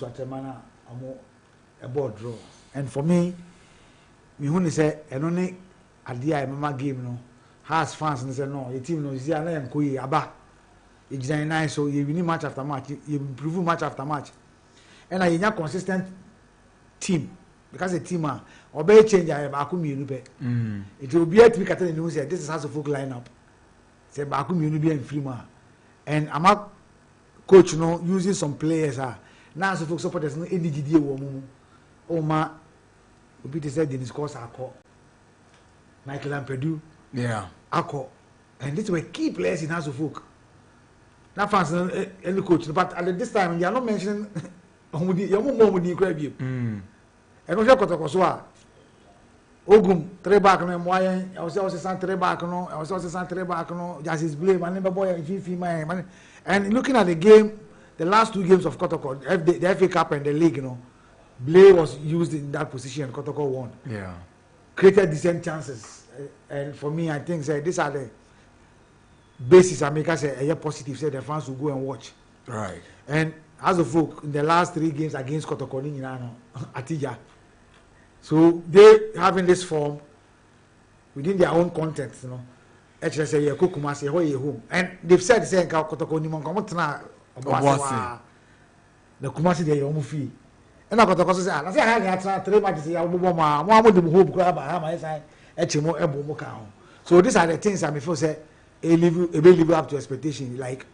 Atemana a board draw. And for me, who say and only idea mama game no has fans and say no, your team no is here and Koyi Aba. It's nice, so you win match after match, you improve match after match. And I have consistent team because a team obey change I have it will be a to be the news this is how to folk lineup. Say Bakum be in free man. And I'm a coach no using some players now so folk supporters no any GD oh ma obi te say Dennis Costa akọ Michael Ampedu akọ and these were key players in House of Folk. Now fans any coach but at this time you are not mentioning your mom would crab you and also Kotoko so Ogum 3 back no moyen I was also 3 back no I was also 3 back no just his blame and never boy man and looking at the game the last 2 games of Kotoko the FA Cup and the league you know Blay was used in that position. Kotoko won. Yeah. Created decent chances. And for me, I think these are the basis I make us a positive. Say the fans will go and watch. Right. And as a folk, in the last 3 games against Kotoko, Atija. So they having this form within their own context, you know. Actually, say you Kumasi, home. And they've said Kotoko Nimon Komotana the Kumasi they Yomufi. And I got to say, I had 3 matches here. So these are the things I before say live up to expectation. Like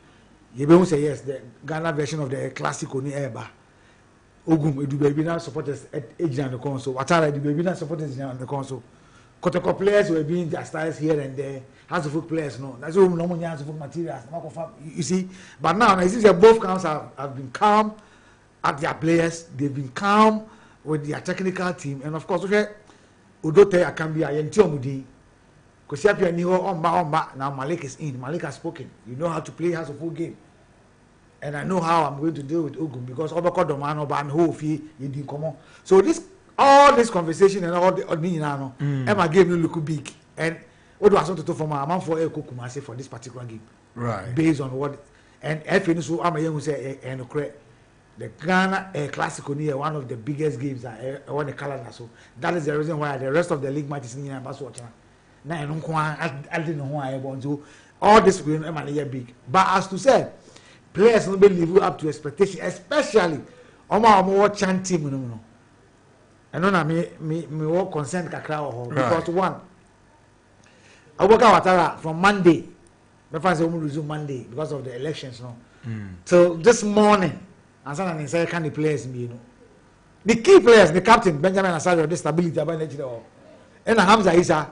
you will say yes, the Ghana version of the classic Oni Eba. Ogum do baby now supporters at age on the console. Watara do baby now supporters on the console. Kotoko players were being their styles here and there. House of Folk players, no. That's all no House of Folk materials. You see, but now it seems that both camps have been calm. At their players, they've been calm with their technical team, and of course, okay, Udote can be a Yentomudi. Because you have now Malik is in. Malik has spoken. You know how to play House of Folk game, and I know how I'm going to deal with Ogum because Obako Domano Ban Hofi you didn't come on. So all this conversation and all the Emma game no look big, and what was want to for my amount for Kumasi for this particular game, right? Based on what and FNU I'm a young say and correct. The Ghana Classic near one of the biggest games I won the calendar. So that is the reason why the rest of the league matches in Baswatch. Now I didn't know why I want to. All this will not be big. But as to say, players will be live up to expectation, especially more chanting. And then me more concerned because one, I work out from Monday. My friends will resume Monday because of the elections. So this morning. And some of the kind of players, the key players, the captain Benjamin Asare, the stability about nature, and Hamza Isa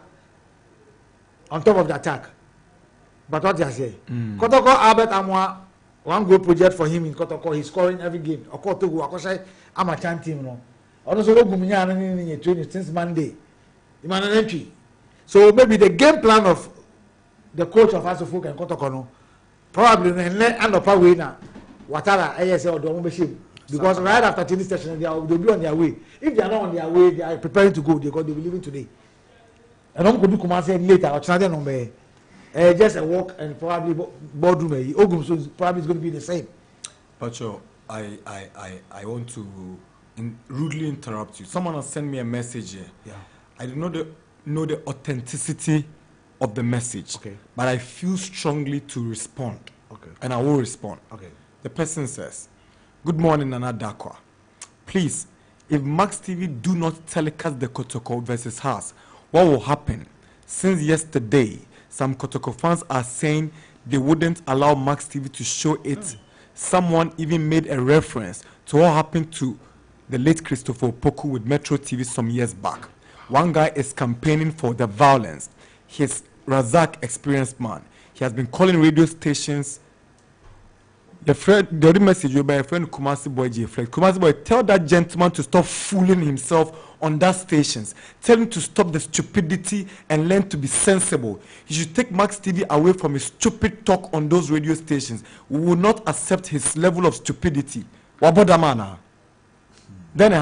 on top of the attack. But what I say, Kotoko Albert Amwa, 1 goal project for him in Kotoko. He's scoring every game. Okotogu, I'm a chan team. Also, Gumian training since Monday. Entry. So maybe the game plan of the coach of Asofuk and Kotoko, probably and up away now. Watara, ASL, because right after tennis session, they'll be on their way. If they are not on their way, they are preparing to go because they'll be leaving today. And I'm going to come and say later, or just a walk and probably boardroom. Ogum, so probably it's going to be the same. Pacho, I want to rudely interrupt you. Someone has sent me a message here. Yeah. I do not know the authenticity of the message, but I feel strongly to respond. And I will respond. The person says, "Good morning, Nana Dakwa. Please, if Max TV do not telecast the Kotoko versus Haas, what will happen? Since yesterday, some Kotoko fans are saying they wouldn't allow Max TV to show it. Someone even made a reference to what happened to the late Christopher Opoku with Metro TV some years back. One guy is campaigning for the violence. He's Razak, experienced man. He has been calling radio stations." The other message you by a friend Kumasi Boy J Flex. Kumasi Boy, tell that gentleman to stop fooling himself on that stations. Tell him to stop the stupidity and learn to be sensible. He should take Max TV away from his stupid talk on those radio stations. We will not accept his level of stupidity. Wabodamana. Then I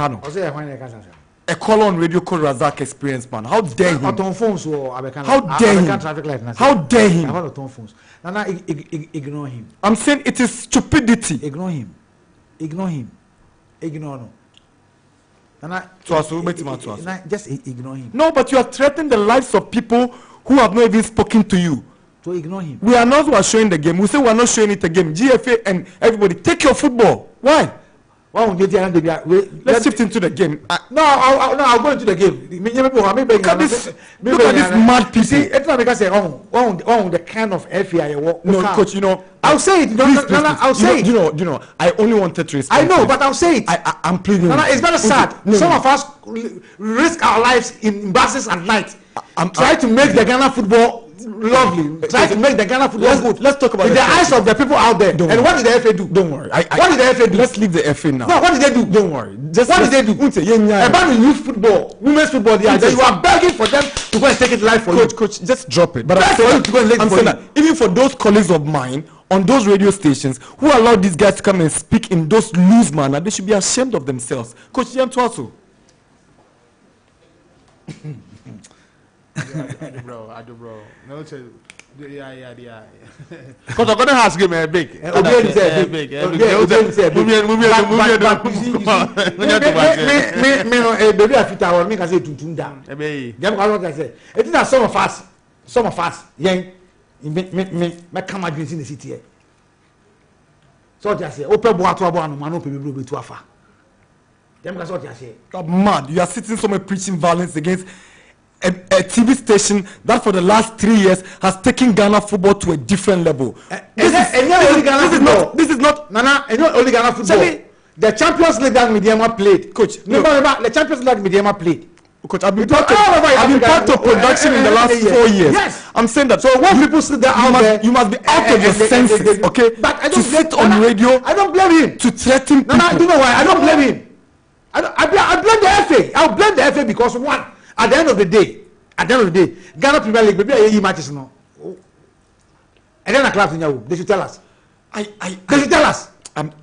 a call on radio called Razak experience man. How dare him? How dare him? How dare him? Nana, ignore him. I'm saying it is stupidity. Ignore him. ignore no. Just ignore him. No, but you are threatening the lives of people who have not even spoken to you. So ignore him. We are not who are showing the game. We say we are not showing it again. GFA and everybody, take your football. Why? Let's shift into the game. I'll go into the game. Look at this mad people. See, it's not because the kind of FA I walk. No, coach, you know. I'll say it. I'll say it. You know. I only wanted to respond. I know, but I'll say it. I'm pleading. It's very sad. Some of us risk our lives in buses at night. I'm trying to make the Ghana football lovely. Try to make the Ghana football good. Let's talk about in the eyes of the people out there. And what did the FA do? Don't worry. What did the FA do? Let's leave the FA now. No, what did they do? Don't worry. What did they do? About the youth football, women's football, you are begging for them to go and take it live for you. Coach, just drop it. But I'm saying that even for those colleagues of mine on those radio stations who allow these guys to come and speak in those loose manner, they should be ashamed of themselves. Coach Jan Twaso. I do, bro. No, yeah. Kotoko has given me a big. Me baby after our me can say tuntun down. Them what I say. It is some of us, yen me come against in the city here. So just say open boa to abo anu man open be too afar. Them can what just say. You're mad. You are sitting somewhere preaching violence against a TV station that for the last 3 years has taken Ghana football to a different level. This is not Nana, and not only Ghana football. The Champions League that Mediama played. Coach, remember the Champions League Mediama played. Coach, I've been part of production in the last 4 years. Yes. I'm saying that. So when people sit there out there, you must be out of your senses, okay? But I don't to sit on radio. I don't blame him. To threaten people. No, do you know why? I don't blame him. I blame the FA. I'll blame the FA because one, at the end of the day, Ghana Premier League, maybe a matches no. And then a class in they should tell us. They should tell us.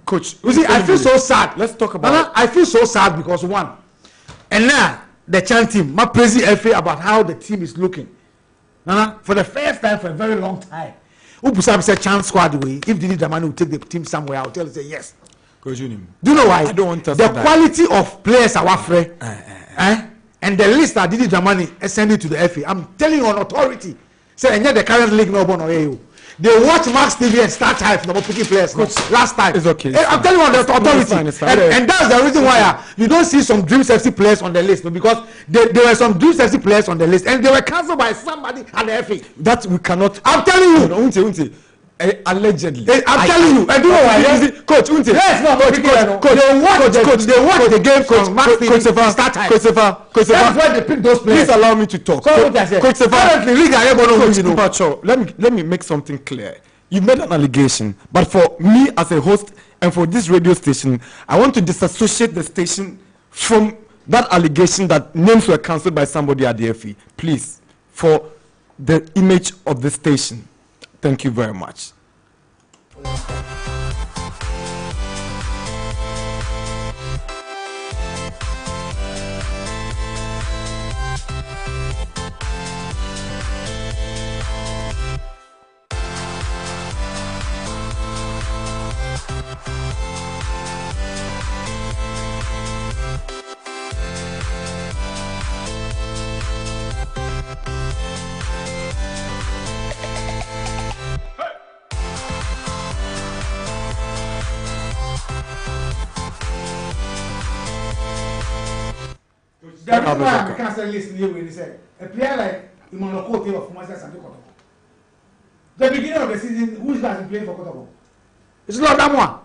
Coach, you see, I feel so sad. Let's talk about I feel so sad because one, and now the Chan team, my praising FA about how the team is looking. For the first time for a very long time. Upusam said Chan squad away. If Didi Dramani will take the team somewhere, I'll tell you say yes. Coach, do you know why? I don't want to the quality of players are afraid. And the list that Didi Dramani send it to the FA. I'm telling you on authority. Say, and yet the current league no born or they watch Max TV and start time for the picking players. Coach, last time. It's okay. I'm telling you on the authority. And that's the reason why you don't see some Dreams FC players on the list. Because there were some Dreams FC players on the list and they were cancelled by somebody at the FA. That we cannot. I'm telling you. Unti. Allegedly. I'm telling you. And do you know why? Coach, Unti. Yes, no, coach. They watch the game from Max TV start time. Coach Sefa. That's why they pick those players. Please allow me to talk. Coach Sefa. Let me make something clear. You made an allegation, but for me as a host and for this radio station, I want to disassociate the station from that allegation that names were cancelled by somebody at the FE. Please, for the image of the station. Thank you very much. The reason why I can't say listen here when he said a player like Imonoko Teva from Asante Kotoko. The beginning of the season, who is that playing for Kotoko? It's Lord Damwa.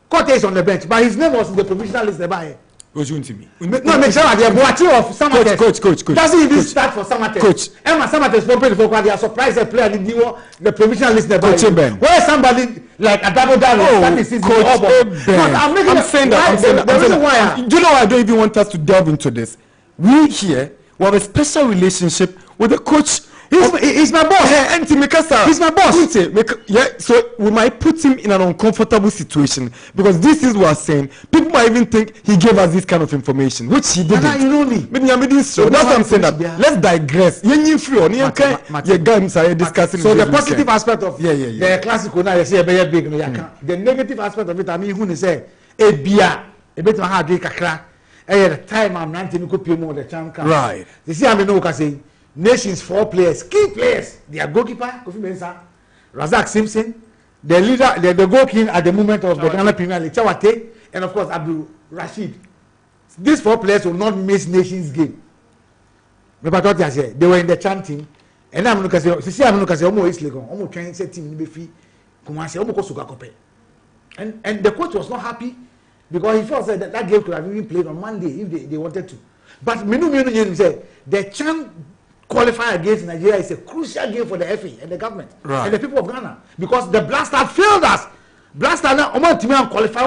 Kote is on the bench, but his name was in the provisional list there by. Coach, you to me. No, make sure that the Boachi of Samates. Coach. Doesn't even start for Samates. Coach. Emma Samates spoken for they are surprised they play at the provisional list there by. Where somebody like a double down start the season. Coach I'm saying that. The reason why. Do you know I don't even want us to delve into this? We here have a special relationship with the coach He's my boss. He's my boss. Yeah, so we might put him in an uncomfortable situation because this is what I'm saying. People might even think he gave us this kind of information, which he didn't. You know me. That's what I'm saying. That let's digress. So the positive aspect of the classical now, you say very big. The negative aspect of it, I mean, who say a beer, a bit of hard drink, the time I'm 19, could pay more the champ. Right. You see, I mean, no, say nations 4 players, key players. Their goalkeeper, Kofi Mensah, Razak Simpson, the leader, the goalkeeper at the moment of the Ghana Premier League, Chawate, and of course Abdul Rashid. These 4 players will not miss nations game. Remember what I said? They were in the chanting, and I'm looking at see, I'm looking at almost Legon, almost trying to say team in the fee, Kumasi, almost Sugakope. And the coach was not happy because he felt that game could have even played on Monday if they wanted to. But Minu said the Chan qualify against Nigeria is a crucial game for the FA and the government and the people of Ghana because the Blaster failed us. Blaster now qualify.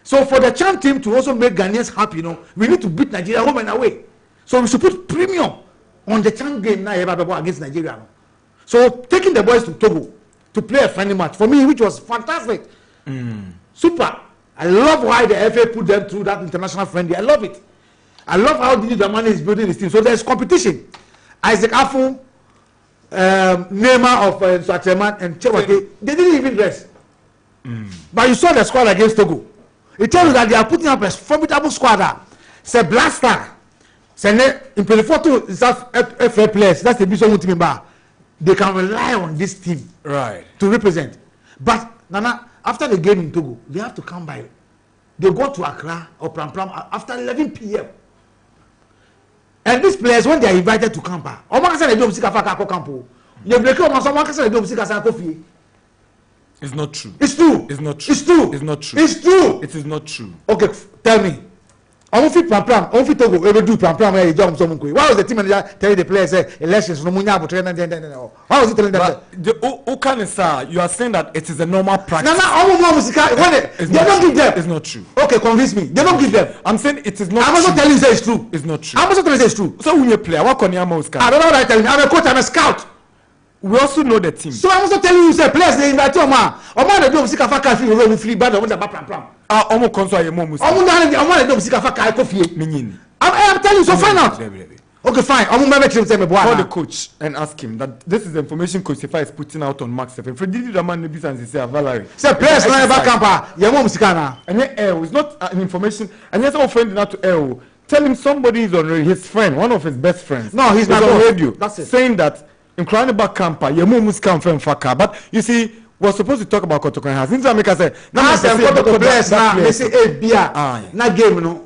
So for the Chan team to also make Ghanaians happy, we need to beat Nigeria home and away. So we should put premium on the Chan game now against Nigeria. So taking the boys to Togo to play a friendly match for me, which was fantastic, super. I love why the FA put them through that international friendly. I love it. I love how Didi Dramani is building his team. So there's competition. Isaac Afo, Neymar of Swacheman and Chewake, they didn't even dress. But you saw the squad against Togo. It tells you that they are putting up a formidable squad. Say Blaster, say in 24 FA players. That's the Bishop team. They can rely on this team, right, to represent. But Nana, after the game in Togo, they have to come by. They go to Accra or Pram after 11 p.m. And these players, when they are invited to camp, it's not true. It's true. It's not true. It's true. It's not true. It's true. It is not true. Okay, tell me. I fit Pram. I fit Togo. Ever do Pram? Why was the team manager telling the players elections? No money about Why was he telling them? You are saying that it is a normal practice. They don't give them. It's not true. Okay, convince me. They don't give them. I'm saying it is not. I'm also telling you that it's true. It's not true. I'm also telling you it's true. So when you play, what can you scout? I don't know what I'm telling you. I'm a coach. I'm a scout. We also know the team. So I'm also telling you, say players they invite you, man. They do Sikafa free roll free bad on the Pram. Omo konso aye mo musi. Omo do Sikafa kai Kofi. I'm telling you, so find out. Okay, fine. Call the coach and ask him that this is the information Coach Sefa is putting out on Max FM. Freddy Raman Nebis and say Valerie. Say players no ever camper. Yemo Musikana. And it's not an information. And yes, our friend not to air. Tell him somebody is on his friend, one of his best friends. No, he's not on radio. That's it. Saying that in Cranibak camper, Yemo Musika from Faka. But you see, we're supposed to talk about Kotoko and Has. Since America said, now Kotoko players now, they say, hey, beer, na game,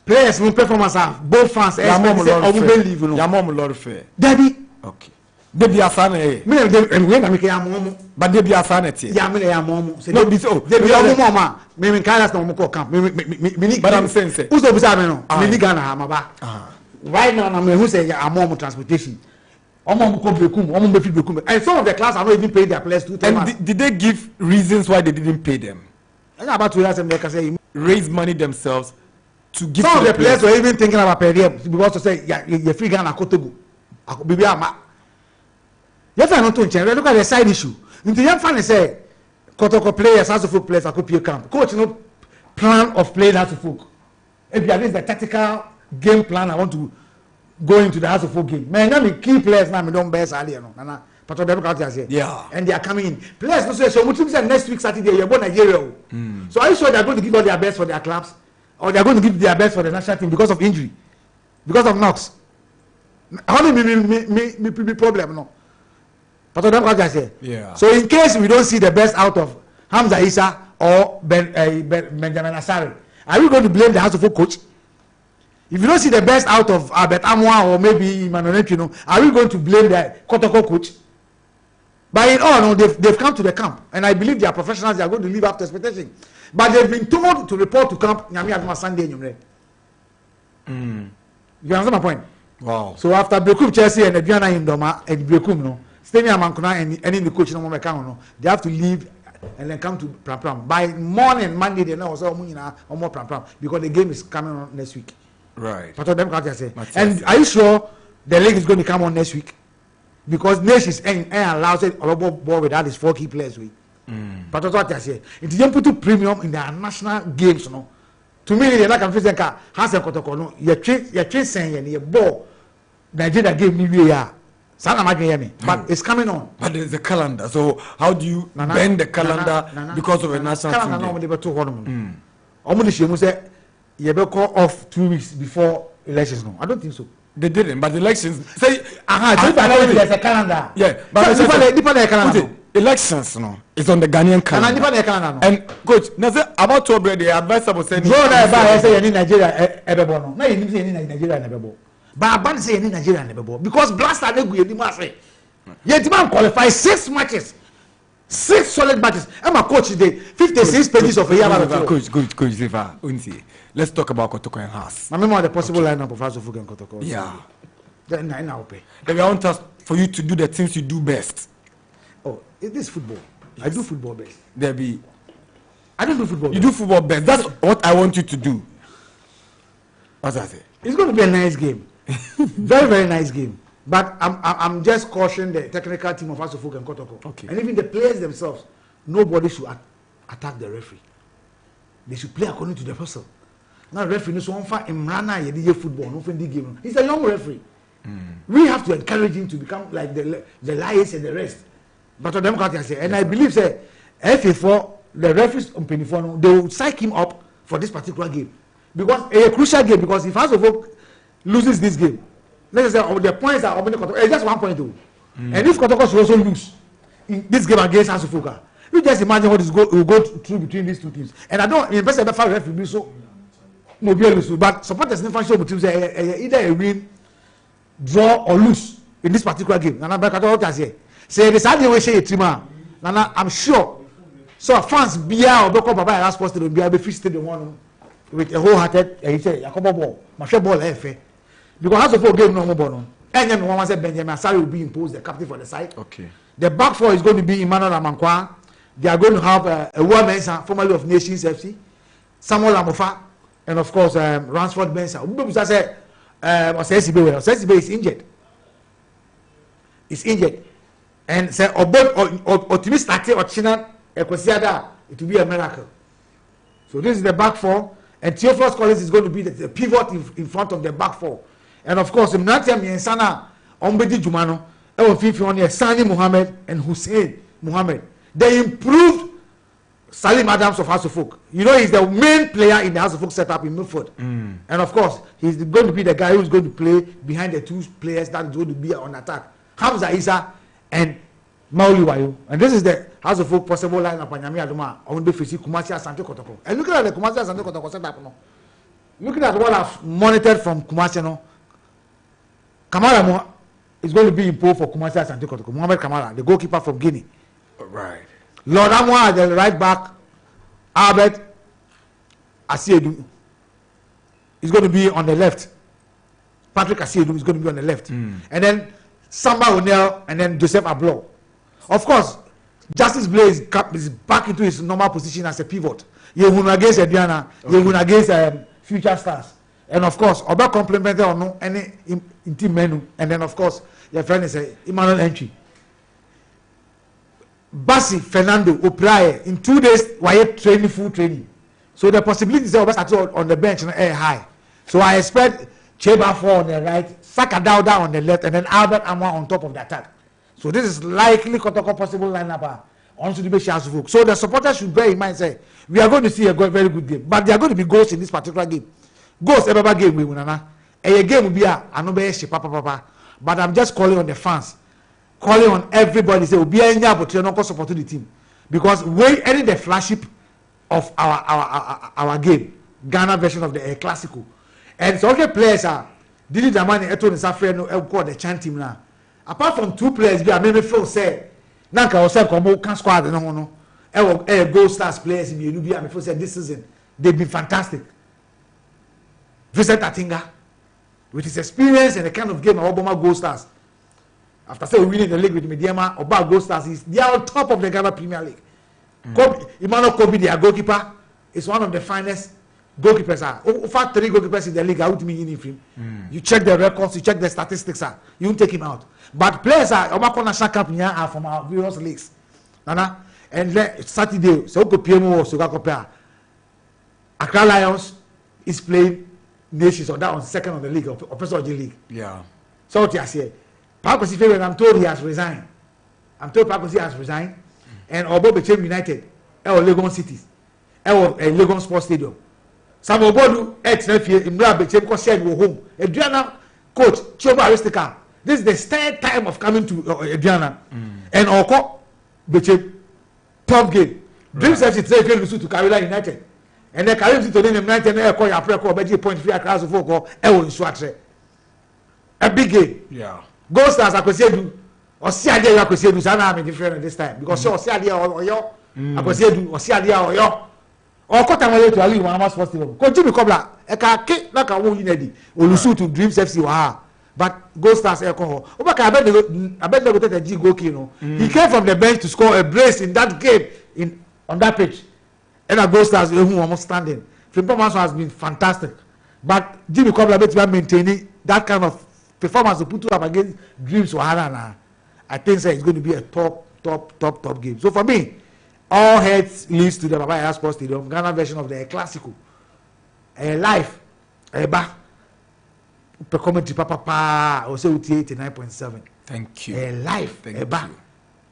players, no performance, both fans, Yamom Lord Fair. Daddy. Okay. Debi Asane. But Debi Asane. But I'm saying, right now, I'm who say I'm transportation. And some of the class are not even paying their players 2 times. And did they give reasons why they didn't pay them? About to say raise money themselves to give. Some of the players were even thinking about paying them because to say you're free Ghana Kotogo. You have to change. Look at the side issue. Into young fan say Kotoko players, House of Folk players, I could pay camp. Coach, plan of playing House of Folk. If you have the tactical game plan, I want to go into the House of Folk game. Man, now key players now don't bear salary, yeah. And they are coming in. Players don't say so. Next week Saturday you're going to Nigeria. So are you sure they're going to give all their best for their clubs, or they're going to give their best for the national team because of injury, because of knocks? How me problem no? Yeah. So in case we don't see the best out of Hamza Issa or Benjamin Asare, are we going to blame the House of Folk coach? If you don't see the best out of Albert Amwa or maybe Emmanuel, are we going to blame the Kotoko coach? But in all, no, they've come to the camp, and I believe they are professionals. They are going to live up to expectation. But they've been told to report to camp. Sunday. You understand my point? Wow. So after Brekum Chelsea and Adriana Indoma and Brekum, no, Stenia Mankuna and any the coach no, they have to leave and then come to Pram. By morning Monday, they know also more Pram because the game is coming on next week. Right. And are you sure the league is going to come on next week? because nations ain't allows it or ball without his 4 key players. But what I say, if you put a premium in the national games, no. To me, they like I'm facing car. Asante Kotoko no. You train saying you ball. Nigeria game new year. But it's coming on. But there's a calendar. So how do you bend the calendar because of a national team? Calendar say you be call off 2 weeks before elections. No, I don't think so. They didn't, but the elections say there's a calendar. Yeah, but calendar. Elections, no, it's on the Ghanaian calendar. And coach, now say about to already advisable saying. Draw that by say you need Nigeria ebebo no. Now you need say you need Nigeria ebebo. But ban say you need Nigeria ebebo because Blaster dey go you dey say. You demand qualify 6 matches. 6 solid matches. I'm a coach today. 56 pages of a year. Coach Sefa, let's talk about Kotoko and Haas. I remember the possible lineup of Asante and Kotoko. Yeah. Then I now pay. Then we want us for you to do the things you do best. Oh, it is football. Yes. I do football best. I don't do football. You best. Do football best. That's what I want you to do. What's that say? It's going to be a nice game. Very, very nice game. But I'm just cautioning the technical team of Asante and Kotoko. Okay. And even the players themselves. Nobody should attack the referee. They should play according to the person. Now the referee knows one for Imrana Yediye football, no friendly game. He's a young referee. We have to encourage him to become like the lions and the rest. But to them, and I believe say FA4, the referees on Penifon, they will psych him up for this particular game because a crucial game. Because if Asante loses this game, let's say the points are just 1 point too. And if Kotoko should also lose in this game against Asante, you just imagine what will go through between these two teams. And I don't invest in the fact referee be so mobile, but supporters never show between either a win, draw or lose in this particular game. And I'm say this idea we say a team. Nana, I'm sure. So fans bia or boko baba last post to bia be fit the one with a wholehearted. He say Yakobo ball, my ball FA. Because as of game no more ball. And then one say Benjamin Asari will be imposed the captain for the side. Okay. The back four is going to be Emmanuel Amankwa. They are going to have a woman formerly of Nations FC, Samuel Amofa, and of course Ransford Mensah. Ubebusa say Osesibe is injured. Is injured. And say Otimi started Ochina Ekwesiada, it will be a miracle. So this is the back four, and Theophilus Collins is going to be the pivot in front of the back four. And of course, Mnatia Miensana, Ombedi Jumano, Ewo Fifi on Sani Muhammad and Hussein Muhammad. They improved Salim Adams of House of Folk. You know, he's the main player in the House of Folk setup in Milford. And of course, he's going to be the guy who's going to play behind the 2 players that is going to be on attack. Hamza Isa and Mauli Wayo. And this is the House of Folk possible lineup. Nyami Adoma, Ondo Fisi, Kumasi Asante Kotoko. And looking at the Kumasi Asante Kotoko setup, no. Looking at what I've monitored from Kumasi, no. Kamara Mo is going to be imposed for Kumasi Asante Kotoko. Mohamed Kamara, the goalkeeper from Guinea. Right. Lord Amwa, the right back, Albert Asiedu is going to be on the left. Patrick Asiedu is going to be on the left. And then Samba O'Neill and then Joseph Ablo. Of course, Justice Blaze is back into his normal position as a pivot. Yehun against Ediana, Yehun against Future Stars. And of course, Oba complemented or no any in team menu. And then of course, your friend is Emmanuel Entry. Basi Fernando Opraye in 2 days why training full training. So the possibilities of us on the bench are high. So I expect Cheba 4 on the right, Saka Dauda on the left, and then Albert Amwa on top of the attack. So this is likely Kotoko possible lineup on to the Beshas. So the supporters should bear in mind say we are going to see a very good game, but there are going to be goals in this particular game. Goals every game we win na. A game will be papa. But I'm just calling on the fans. Calling on everybody say obi anya but no support the team because we any the flagship of our game Ghana version of the Classico and so okay players are Didi Damani Eto Nisafre no call the Chan team now apart from 2 players be maybe feel say nanka osem komo can squad no gold stars players in you be am feel say this season they've been fantastic. Vincent Atinga with his experience and the kind of game of Obama gold stars. After say winning the league with Mediama, Oba Gold Stars they are on top of the Ghana Premier League. Emmanuel Kobe, their goalkeeper, is one of the finest goalkeepers. Over 3 goalkeepers in the league, I would mean him. You check the records, you check the statistics, you won't take him out. But players are Omako National Cup are from our various leagues. Nana, and then Saturday, so PMO so compare. Accra Lions is playing Nations or that on second on the league or first of the league. Yeah. So what I say, Pakosi Favorite, I'm told he has resigned. I'm told Pakosi has resigned, and Obo became United, Legon Cities, Legon Sports Stadium. Some Obodu ex-nephew in Brad became said go home. Adriana coach Choba Aristica. This is the third time of coming to Adriana, and Oko became top game. Dreams FC take to Carolina United. And then Karim to the United and call your pre-call, but you point free across the football, in Swatre. A big game. Yeah. Ghost as I could say, or see idea I could say, I'm different this time because so see idea or yo, I could say, or see idea or yo, or cut away to Ali one of us. Continue, Cobra, a car cake like a woman in Olusu to Dreams FC. But Ghost as alcohol. I bet they would take a G go Kino. He came from the bench to score a brace in that game on that pitch. And a Ghost Stars who almost standing. Performance has been fantastic. But Jimmy Cobbler maintaining that kind of performance to put up against Dreams Wahara. I think it's going to be a top game. So for me, all heads leads to the Baba Sports Stadium, Ghana version of the Classical. Live, Eba, per commentary, Papa, also 89.7. Thank you. Live, Eba. You.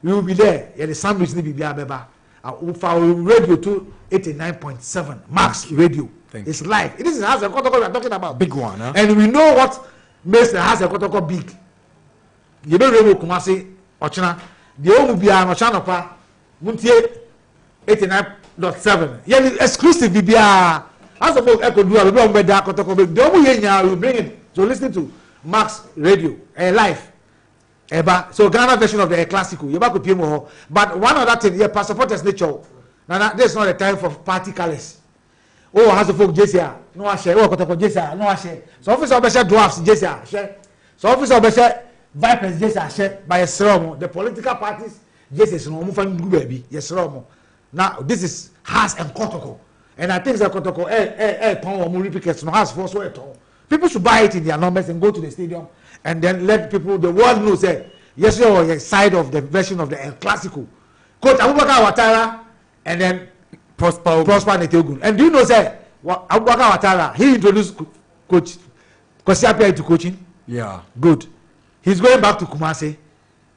We will be there. The sandwich will be Beba. Radio to 89.7 Max Radio. It's live. This is Asante Kotoko we are talking about. Big one, huh? And we know what makes the Asante Kotoko big. You don't really Kumasi Ochina. The only be an Ochanopa Muntie 89.7. Yeah, exclusive BBR. As a book echo do a little bit that Kotoko. The only we bring it to listen to Max Radio live. So Ghana version of the Classical, you back with PMO. But one other thing, your passport is nature. Now this is not the time for party colors. Oh, has a folk JCA, no I share. Oh, JCA, no I share. So officer of the drafts JCA share. So officer of the vipers JCA share by a serum. The political parties JCA no move baby. Yes, Romo. Now this is Has and Kotoko, and I think that Kotoko ton or more pickets no has force way ton. People should buy it in their numbers and go to the stadium. And then let people, the world know, say, yes, you're a side of the version of the El Clasico. Coach Abubakar Ouattara and then Prosper Netegun. And do you know, say, Abubakar Ouattara, he introduced Coach Kwesi to coaching? Yeah. Good. He's going back to Kumasi,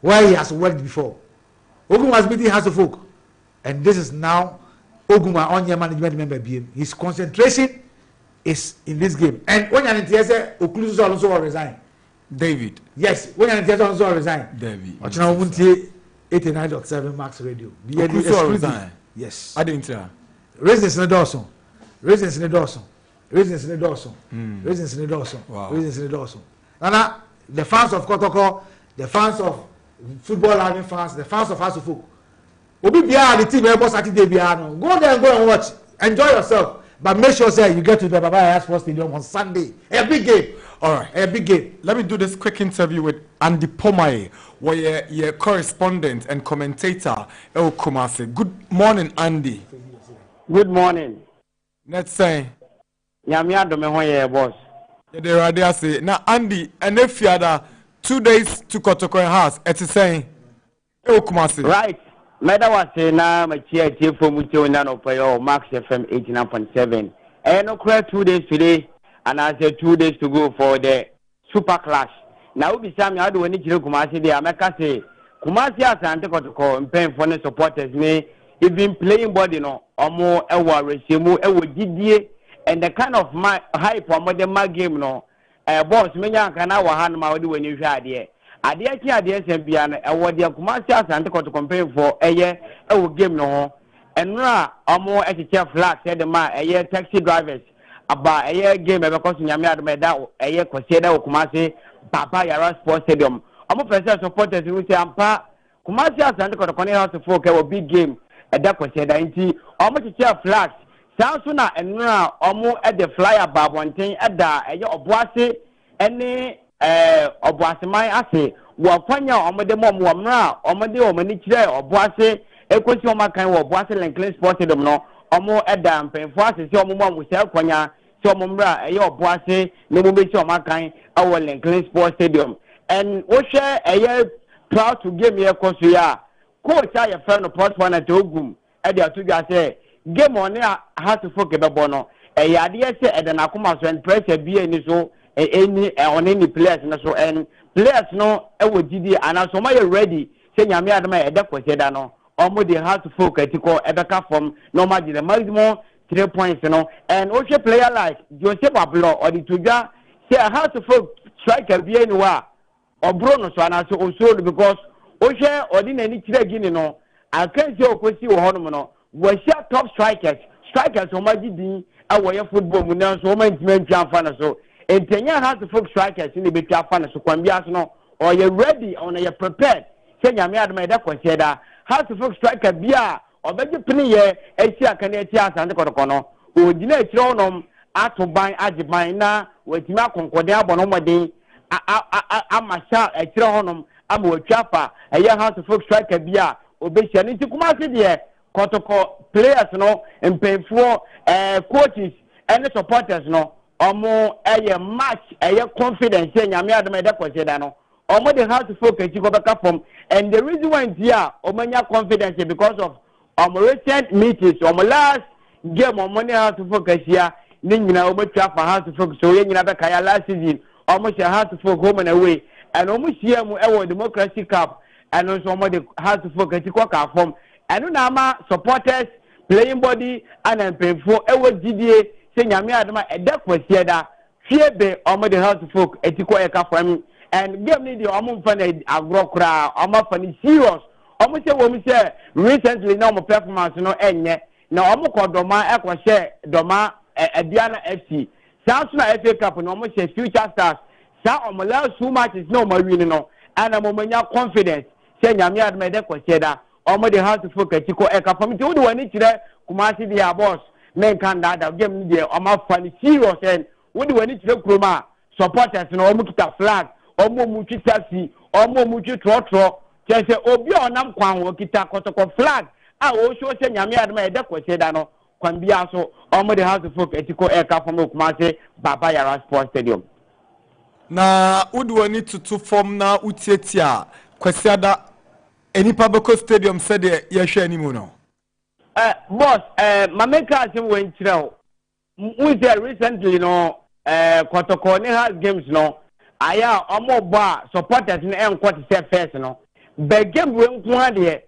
where he has worked before. Ogun was meeting House of Folk. And this is now Oguma on-year management member BM. His concentration is in this game. And when you're in TSA, Okulusu also will resign. David. Yes, when you're in TSA also resign. David. Ochina Wunti 89.7 Max Radio. Okulusu resign. Yes. I didn't tell. Reasons in the Dawson. Reasons in the Dawson. Reasons in the Dawson. Reasons in the Dawson. Reasons in the Dawson. Nana, the fans of Kotoko, the fans of football loving fans, the fans of House of Folk. Obi Bia, the team, every Saturday Bia. Go there and go and watch. Enjoy yourself. But make sure say you get to the Baba Sports Stadium on Sunday. A big game. All right. A big game. Let me do this quick interview with Andy Pomaye, where you're correspondent and commentator El Kumasi. Good morning, Andy. Good morning. Let's say. Yamia Domehoye, boss. Yeah, say. Now, Andy, and if you had 2 days to Kotoko House, it's saying El Kumasi. Right. Meda was saying now, my chair from Mucho Payo, Max FM 89.7. And no clear 2 days today, and I said 2 days to go for the Super Clash. Now, we say, I do any Kumasi, the America say, Kumasi Asante Kotoko, and paying for the supporters, may even playing body, no, or more, Ewa, Resimu, Ewa, Didier, and the kind of hype for my game, no, boss, many can our hand, my do when you had here. Adia ki adia sembiana e wodi Kumasi Asante Kotoko campaign for eye game no enra omo echiche flag said the man taxi drivers aba game e because nyame admeda kwase da Kumasi Papa Yara Sports Stadium omo person supporters who say ampa Kumasi Asante Kotoko ne house folk e big game e da kwase da nti omo echiche flags sanso na enra omo e the flyer babonten e da oboase ene oboaseman ase wafanya omode mom wamra omode omani kire oboase ekosi omakan wo oboase Lincoln Sports Stadium no omo eda mpenfo ase se omo mom se kwanya se omo mra oboase ne mo be se omakan awo Lincoln Sports Stadium and we share a proud to give me a course here. Coach, I have found a part one at Ogum. And the two guys say, game on there, I have to focus about Bono. A idea say, and then I come out and press a beer in so any on any players and so and players no, I would GD and also my ready. Say, I'm here, my adequate sedano. Almost they have to focus to call Ebeka from normal the maximum 3 points, you know. And also player like Joseph Ablo or the Tuga say, I have to focus strike a beer in war or Bruno so and also because Osha or didn't any trade, you know. I can't say Okosi or Honomono. We share top strikers on my GD, our football, we know so many men fan so. And Kenya has to focus strikers in the bit of fun so can be as no or you're ready or you're prepared. Say, I'm here to make that consider how to focus striker beer or better penny here, a chia can a chia Asante Kotoko. Who didn't throw them out to buy Ajibina with Malcolm Cordia Bonomadi. I'm a shot a throw I'm a chopper, a young house to focus striker beer. Obession into Kumasi there, Kotoko players no and pay for coaches and the supporters no or more a match a confidence saying I'm here to make that consider no or more they have to focus you go back up from and the reason why here or many confidence because of recent meetings or my last game on money how to focus here Nina over trap how to focus so you never can last season almost you have to focus home and away and almost here our democracy cup. And also somebody has to focus to from and now supporters playing body and then pay for our GDA saying Yami Adama a duck was here that fear be already has to focus a from and give me the almost funny agro crowd almost funny serious almost say what we say recently no more performance no end yet now almost called Doma Equa share Doma Diana FC Samsung FA Cup and almost say future stars some of last 2 matches no more winning no and I'm on confidence. Say Yami made that consider already how to focus to eka for me to do any today Kumasi the boss men can that give me the my funny serious and what do we need to Kroma supporters no omuta flag omo muchi taxi omo muchi trotro say obi onam kwan wo kita Kotoko flag ah o show say Yami made that consider no kwan bia so already how to focus to eka for me Kumasi Baba Yara Sports Stadium na udu need to form na utietia kwesiada any public stadium said ye share any no boss my main question went through we there recently no Kotoko ne has games no aya omo ba supporters no en kwot say first no be game we nko ade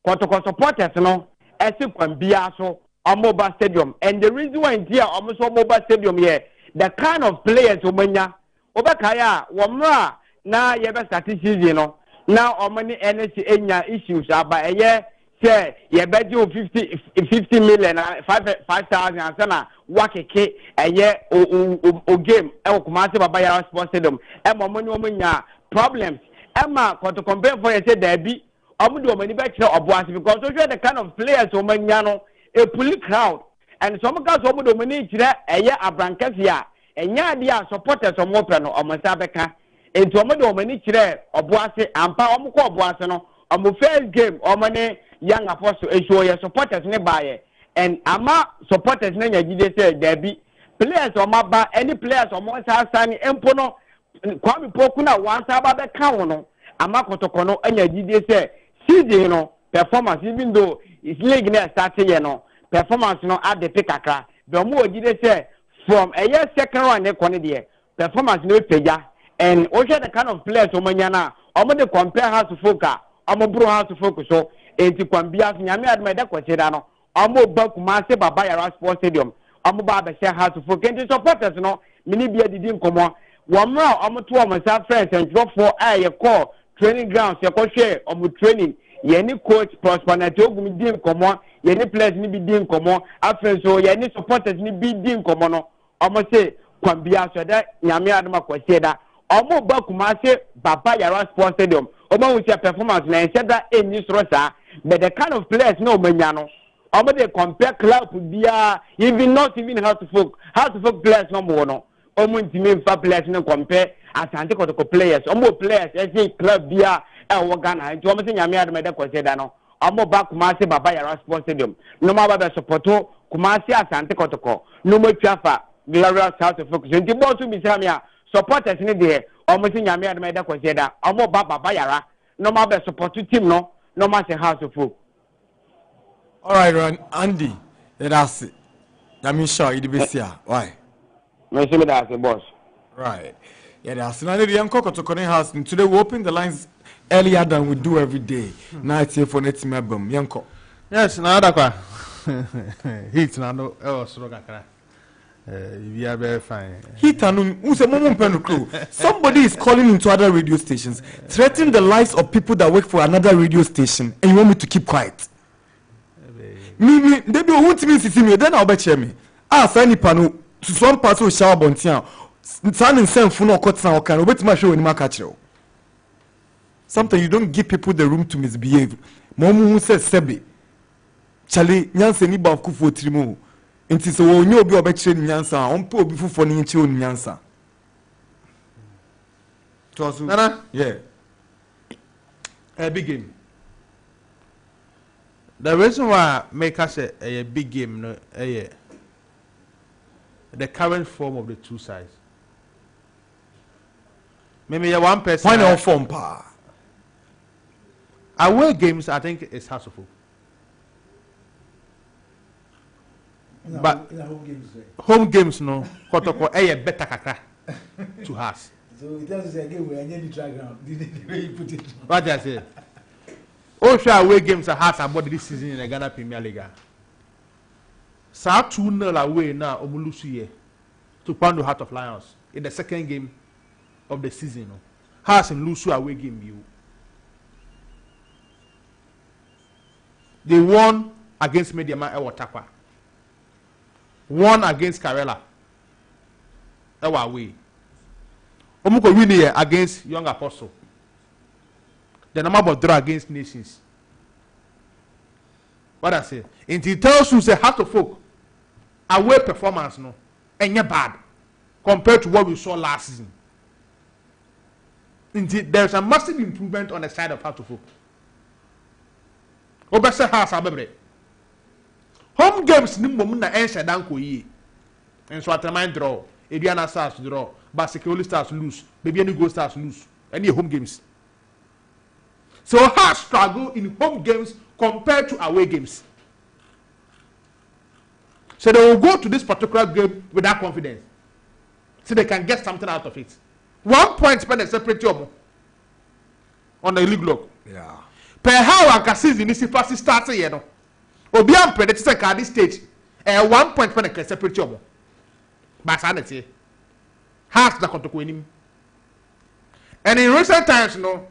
Kotoko supporters no ese kwan bia so omo ba stadium and the reason why here omo so omo ba stadium here the kind of players omanya obekaya womra na ye be start season no now omani energy enya issues aba eye say ye be do 50 million 5,000 asana wakeke eye o game e Kumasi Baba Yara Sports Stadium e momani omanya problems e ma to compare for you say there be omudo omani be kire oboase because so the kind of players omanya no a police crowd and some guys omudo omani kire eye abrankafia enya dia supporters omope no omosa beka enti omodo omani kire oboase ampa omko oboase no omo first game omane young apostle esho ye supporters ne baye and ama supporters na nyagide say there be players omaba any players omonsa sani empo no kwami poku na wansa ba beka wono ama Kotoko no anyagide say season no performance even though is league na start here no performance no at the pick akra be omo ogide say from a year second round there performance no peja and also the kind of players omanyana omo de compare how to focus omo bro how to focus so enti kwambia Nyame admeda kwacheda no omo ba Kumasi Baba Yara Sports Stadium omo ba be share how to focus and supporters no mini bia didi nkomo womra omo to omo sa friends and drop for ye call training grounds ye ko share omo training ye ni coach Prosper na togumi di nkomo ye ni players ni bi di nkomo afren so ye ni supporters ni bi di nkomo no omo say kwambia so da Nyame adoma kwacheda omo ba Kumasi Baba Yara Sports Stadium omo with your performance na said that any strosa but the kind of players no manyano omo they compare club bia even not even how to folk players no more no omo ntime fa players no compare Asante Kotoko players omo players say club bia e wo Ghana nti omo say Nyame adoma da kwaseda no omo ba Kumasi Baba Yara Sports Stadium no ma ba supporto Kumasi Asante Kotoko no mo twafa glorious house of focus nti boss bi samia supporters ni there almost in Yamia made a consider, almost Baba Bayara, no more support team, no matter house of folk. All right, Ron, Andy, that's it. I'm sure you'd be here. Why? Monsieur, that's the boss. Right. Yeah, that's another young Kotoko house. And today we open the lines earlier than we do every day. Now it's here for next members. Yanko. Yes, now that's heat now no else we are very fine. Heat and somebody is calling into other radio stations, threatening the lives of people that work for another radio station, and you want me to keep quiet. Me, they be won't me see me, then I'll bet me. Ah, Sani Pano, to some parts of shower bontian, San and Sam Funo Kotsan, can wait my show in my catcher. Sometimes you don't give people the room to misbehave. Momu who says Sebi. Charlie, Nyansa ni ba kufu trimo. Inti so wo nyo obi obekire Nyansa, on pe obi fufu ni nchi on Nyansa. Nana? Yeah. A big game. The reason why make us a big game, no, the current form of the two sides. Maybe one person. Why no form pa? Away games, I think it's hassle. But home games, no, Kotoko better kakra to us. So it tells us again we are near the ground. The way you put it. What I say? All sure away games are hard about this season in the Ghana Premier League. Sa 2-0 away now, Omulusuye to Pando Heart of Lions in the second game of the season. Hearts and Lusu away game you. They won against Mediama Ewatakwa. Won against Karela. Ewa away. Omuko win here against Young Apostle. The number of draw against Nations. What I say? It tells you say Heart of Folk away performance no and bad compared to what we saw last season. Indeed, there's a massive improvement on the side of Heart of Folk. Obese house abebre. Home games ni mom na ensha dan ko yi. Enso atraman draw, Ediana Stars draw, Basikoli Stars lose, Baby any Go Stars lose. Any home games. So hard struggle in home games compared to away games. So they will go to this particular game with that confidence. So they can get something out of it. 1 point spend a separate job on the league log. Yeah. Per how a season is first starts here no. Obi am predict say at this stage 1 point spend a separate job. But sanity. Has the Kotoko in him. And in recent times, no,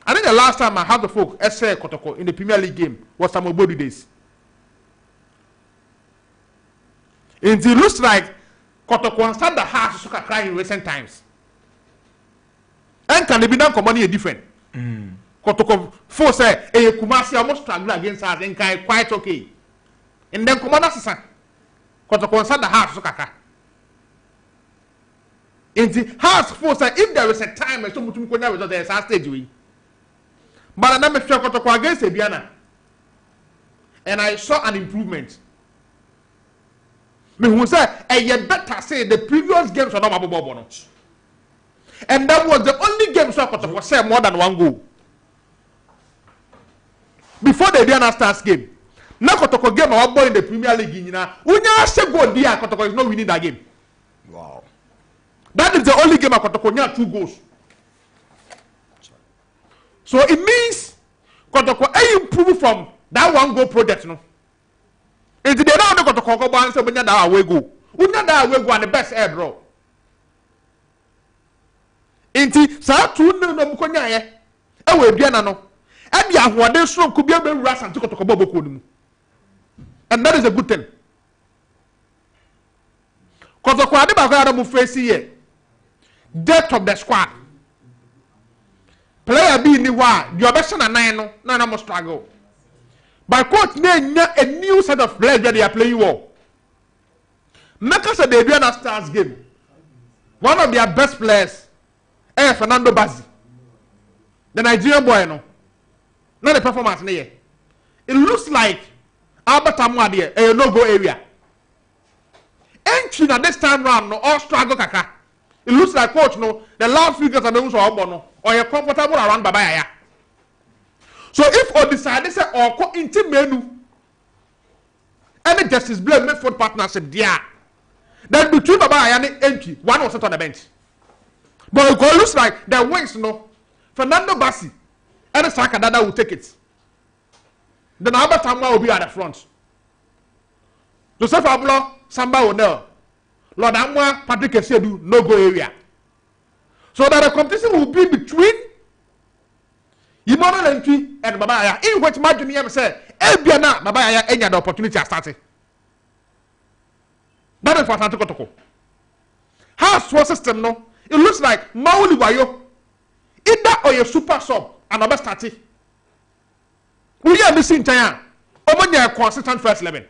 I think the last time I had the folk essay Kotoko in the Premier League game was some body days. It looks like Kotoko start the house to cry in recent times. And can they be done money different? Kotoko force say Kumasi almost struggle against us and quite okay. And then Commander Sasa Kotoko start the house to cry. In the house force say if there is a time and so much result there is a stage we. But I never feel Kotoko against Ebiana. And I saw an improvement. Me who say, you better say the previous games were not Bobo. And that was the only game so Kotoko say more than one goal. Before the Ebiana Stars game. Now Kotoko game our boy in the Premier League in now. Unya say go there Kotoko is not winning that game. Wow. That is the only game Kotoko near 2 goals. So it means Kotoko improve from that 1 goal project no. And they don't know Kotoko go and say when that away go. Unya that away go and the best air bro. Inti sa 2-0 no mukonya ye. E we bia na no. E bia hoade so ku bia be wura Asante Kotoko boboko nimu. And that is a good thing. Kotoko ade ba ko mu face here. Depth of the squad. Player B ni wa, the obession na 9 no, na must struggle. But coach a new set of players that they are playing well. Make us a debut on Stars game. One of their best players, Fernando Bazzi. The Nigerian boy no. Not the performance there. It looks like Albert Amwadi a no-go area. Entry na this time round no all struggle kaka. It looks like coach no the last few games are so or you're comfortable around Baba Yaya. So if or decide say or into menu any Justice Blame Medford partnership there, then between Baba Yaya and entry, one was set on the bench. But it looks like the wings no Fernando Bassi and Saka Dada will take it. Then Albert Tamwa will be at the front. Joseph Ablo, Samba will know. Lord Amwa, Patrick Esedu, no go area. So that the competition will be between Immoral Entry and Baba Yaya. In which Martin Yam said, Ebiana, Baba Yaya, any other opportunity has started. That is for Asante Kotoko. House war system, no? It looks like Mauli Wayo, either or your super sub and Baba started. We are missing time. Over your consistent first 11.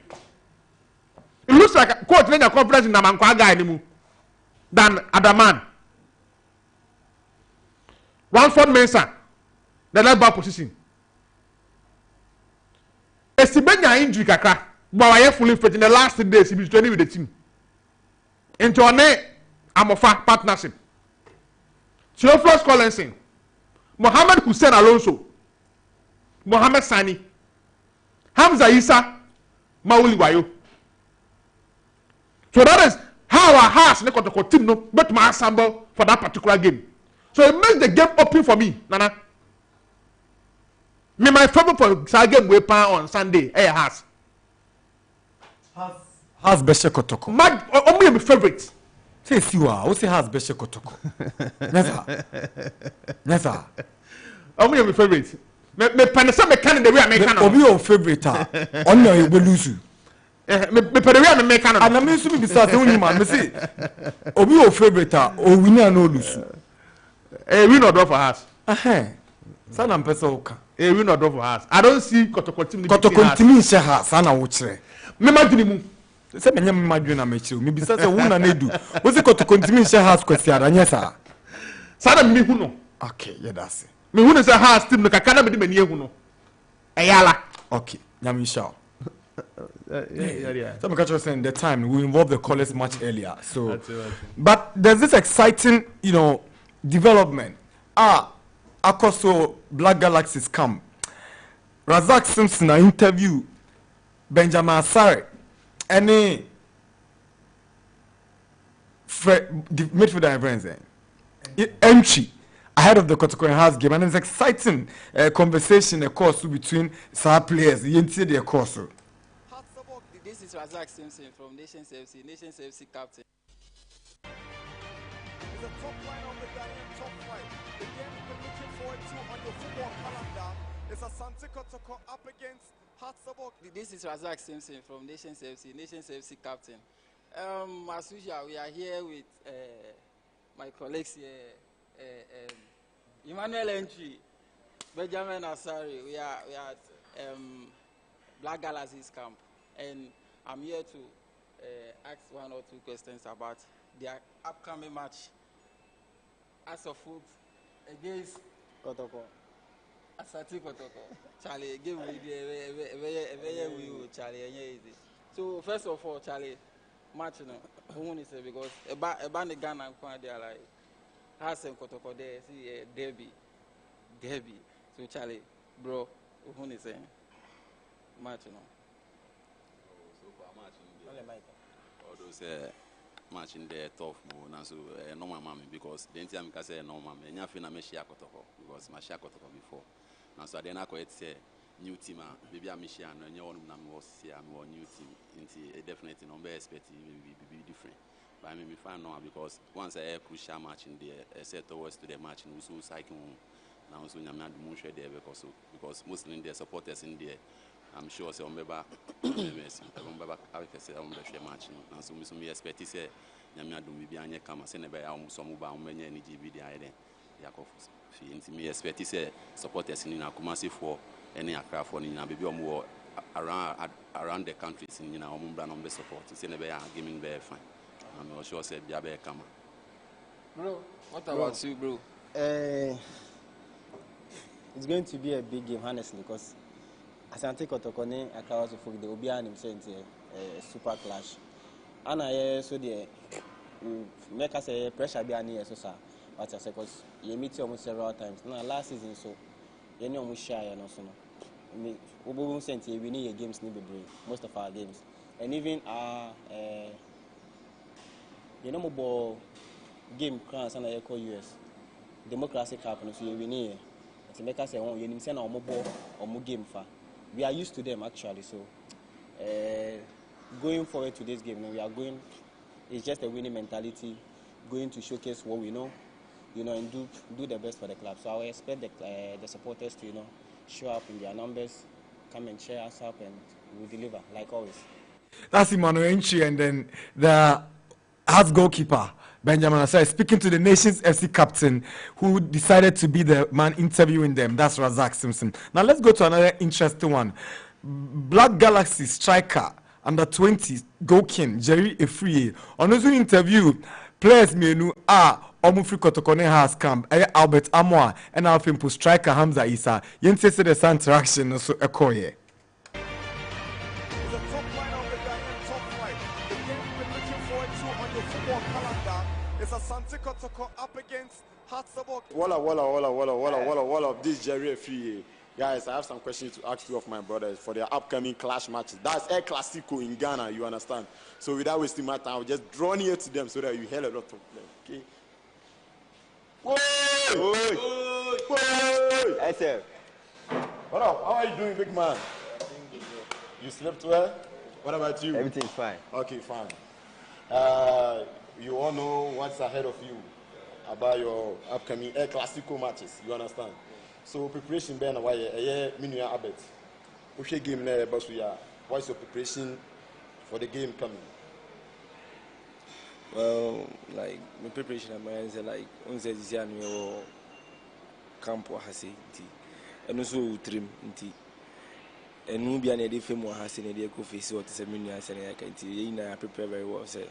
It looks like a coach in a conference in Namankwaga anymore than Adaman. Ranford Mensah, the left back position. Esibenya injury kakra, but I fully fit in the last 3 days. He was training with the team. Into a Amofa partnership. Theophilus Collinson, Mohamed Hussein Alonso, Mohamed Sani, Hamza Issa, Mauli Wayo. So that is how our house team no but my assemble for that particular game. So it makes the game open for me, Nana. Me my favorite for game we play on Sunday. Has Asante Kotoko. My only my favorite. Say siwa, o say Asante Kotoko. Never. Only my favorite. Me penisa me can the way I make can. Obi your favorite ah. Only you will lose. Me pedewia me make can. And I mean so be start only man. Me say Obi your favorite ah. O win and no lose. Win or draw for us. Sana mpesa oka. Win or draw for us. I don't see Kotoko team. Kotoko team she ha sana wo kire. Me madwini mu. Se menye me madwini na me kire. Me bisa se wo na nedu. Wo se Kotoko team she ha kwesi aranya sa. Sana me hu no. Okay, yeah that's it. Me hu no say ha team no kakana me de mani hu no. Eyala. Okay, nyami sha. So I'm saying the time we involve the callers much earlier. So, but there's this exciting, development. Akoso Black Galaxies come. Razak Simpson interview Benjamin Asare. Any midfielder friends entry ahead of the Kotoko House game, and it's exciting conversation, of course, between star players. The course. This is Razak Simpson from Nations FC captain. The top line of the Ghanaian top flight. The game you've been looking forward to on your football calendar is Asante Kotoko up against Hatsabok. This is Razak Simpson from Nations FC captain. As usual, we are here with my colleagues here, Emmanuel Entry, Benjamin Asare. We are at Black Galaxies camp, and I'm here to ask one or two questions about their upcoming match. As of foot against Kotoko, Asante Kotoko. Charlie, give me the Charlie. So first of all, Charlie, match no. Who is it because about the Ghana they are like Asante Kotoko there. See Derby. So Charlie, bro, who is it? Match no. So for match in the all those match in the tough mode and so normal mammy because the time I say normal me nya feel na me share Kotoko because my share Kotoko before and so then I go say new team maybe I share no nya one na me was here me new team into definitely no be expect be different but I mean me find now because once I crucial match in the set towards to the match no so cycle now so nya me do mo share there because mostly the supporters in there I'm sure say on beba I say on the share match and so me expect say nyame adom bi anye kama se ne be ya so mo ba menye ni GB dey ide yakof fi nti me expect say supporters ni na Kumasi for any Accra for ni na be omo around the countries ni na omo bra no be support se ne be ya gaming be fine I'm sure say bia be kama. Bro, what about you, bro? It's going to be a big game, honestly, because Asante Kotoko ne Accra for the Obian himself super clash. And I so the make us a pressure be near so sir. But I say because you meet you almost several times. Now last season so you know almost shy and also no. We sent we need your games need be brave. Most of our games. And even our you know more game crowns and I call US. Democracy Cup so you win here. To make us say oh you say na omo ball omo game fa. We are used to them actually so going forward to this game we are going it's just a winning mentality going to showcase what we know and do the best for the club. So I expect the supporters to show up in their numbers, come and cheer us up, and we deliver like always. That's Emmanuel Nchi, and then the Hearts goalkeeper Benjamin Asai speaking to the Nations FC captain who decided to be the man interviewing them. That's Razak Simpson. Now let's go to another interesting one. Black Galaxy striker under 20 Gokin Jerry Efriye on his interview players menu Omufri Kotoko has come Albert Amoa and our film striker Hamza Isa yense se the interaction so ekoye. Asante Kotoko up against Hatsabok. Walla, this Jerry Free. Guys, I have some questions to ask two of my brothers for their upcoming clash matches. That's El Clasico in Ghana, you understand? So without wasting my time, I'll just draw near to them so that you hear a lot of them, okay? Hey, sir. What up? How are you doing, big man? You slept well? What about you? Everything's fine. Okay, fine. You all know what's ahead of you about your upcoming El Clasico matches. You understand? So preparation ben why Minuya Abet. What's your game there, Basuya? What's your preparation for the game coming? Well, like my preparation is like unse this camp or hasi and also trim and no be an idea for more hasi and go face what is a Minuya and I can prepare very well. Say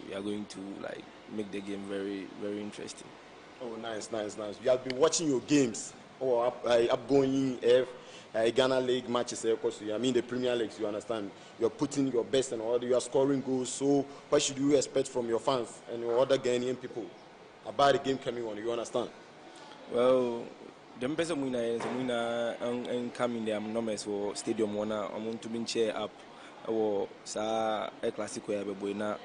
we are going to like make the game very, very interesting. Oh, nice. We have been watching your games or upgoing Ghana League matches. Of course, I mean the Premier League. You understand? You're putting your best and all. You are scoring goals. So, what should you expect from your fans and your other Ghanaian people about the game coming on? You understand? Well, the person who and coming there, numbers for Stadium One. I want to be chair up. Or sa El Clasico ya beboina.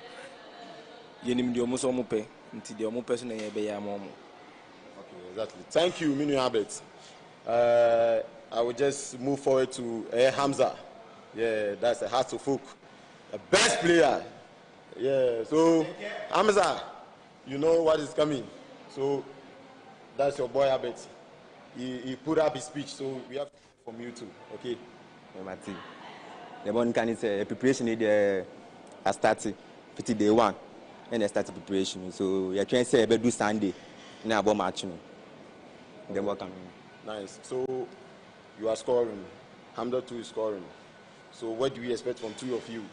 Yenim di omuso omupe nti di omu person na be ya momo. Okay, exactly. Thank you, Minu Abet. I will just move forward to Hamza. Yeah, that's a Hearts of Folk, the best player. Yeah, so Hamza, you know what is coming. So that's your boy Abet. He put up his speech, so we have from you too. Okay. Mati. The one can say preparation is starting 50 day one. And I started preparation. So you're trying to say do Sunday. Now about matching. Then what coming? Nice. So you are scoring. Hamza too is scoring. So what do we expect from two of you?